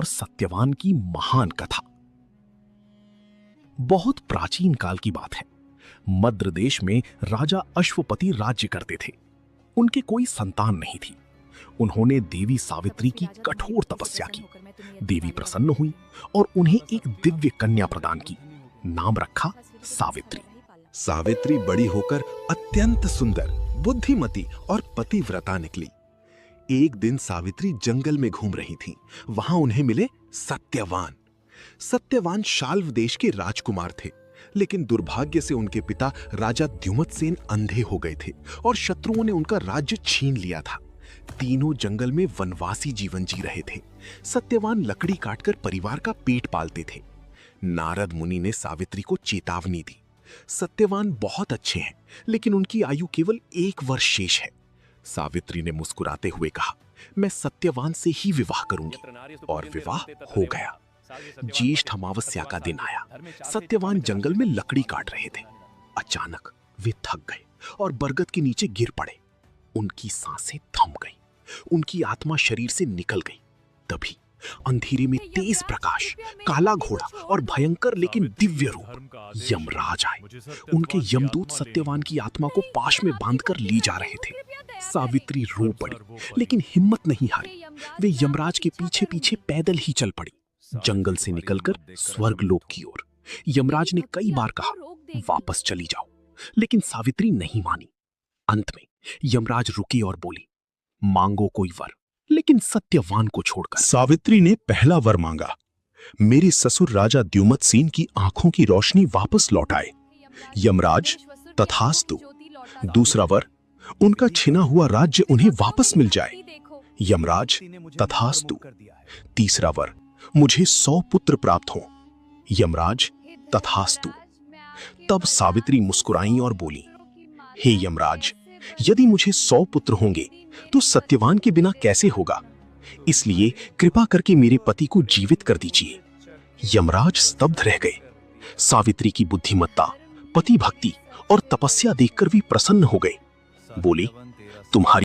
सत्यवान की महान कथा। बहुत प्राचीन काल की बात है। मद्र देश में राजा अश्वपति राज्य करते थे। उनके कोई संतान नहीं थी। उन्होंने देवी सावित्री की कठोर तपस्या की। देवी प्रसन्न हुई और उन्हें एक दिव्य कन्या प्रदान की। नाम रखा सावित्री। सावित्री बड़ी होकर अत्यंत सुंदर, बुद्धिमती और पतिव्रता निकली। एक दिन सावित्री जंगल में घूम रही थीं। वहां उन्हें मिले सत्यवान। सत्यवान शाल्व देश के राजकुमार थे, लेकिन दुर्भाग्य से उनके पिता राजा द्युमत्सेन अंधे हो गए थे और शत्रुओं ने उनका राज्य छीन लिया था। तीनों जंगल में वनवासी जीवन जी रहे थे। सत्यवान लकड़ी काटकर परिवार का पेट पालते थे। नारद मुनि ने सावित्री को चेतावनी दी। सत्यवान बहुत अच्छे हैं, लेकिन उनकी आयु केवल 1 वर्ष शेष है। सावित्री ने मुस्कुराते हुए कहा, मैं सत्यवान से ही विवाह करूंगी। और विवाह हो गया। ज्येष्ठ अमावस्या का दिन आया। सत्यवान जंगल में लकड़ी काट रहे थे। अचानक वे थक गए और बरगद के नीचे गिर पड़े। उनकी सांसें थम गईं। उनकी आत्मा शरीर से निकल गई। तभी अंधेरे में तेज प्रकाश, काला घोड़ा और भयंकर लेकिन दिव्य रूप यमराज आए। उनके यमदूत सत्यवान की आत्मा को पाश में बांधकर ले जा रहे थे। सावित्री रो पड़ी, लेकिन हिम्मत नहीं हारी। वे यमराज के पीछे पीछे पैदल ही चल पड़ी, जंगल से निकलकर स्वर्गलोक की ओर। यमराज ने कई बार कहा, वापस चली जाओ, लेकिन सावित्री नहीं मानी। अंत में यमराज रुके और बोली, मांगो कोई वर, लेकिन सत्यवान को छोड़कर। सावित्री ने पहला वर मांगा, मेरे ससुर राजा द्युमत्सेन की आंखों की रोशनी वापस लौटाए। यमराज, तथास्तु। दूसरा वर, उनका छिना हुआ राज्य उन्हें वापस मिल जाए। यमराज, तथास्तु। तीसरा वर, मुझे 100 पुत्र प्राप्त हों। यमराज, तथास्तु। तब सावित्री मुस्कुराई और बोली, हे यमराज, यदि मुझे 100 पुत्र होंगे तो सत्यवान के बिना कैसे होगा? इसलिए कृपा करके मेरे पति को जीवित कर दीजिए। यमराज स्तब्ध रह गए। सावित्री की बुद्धिमत्ता, पति भक्ति और तपस्या देखकर भी प्रसन्न हो गए। बोले, तुम्हारी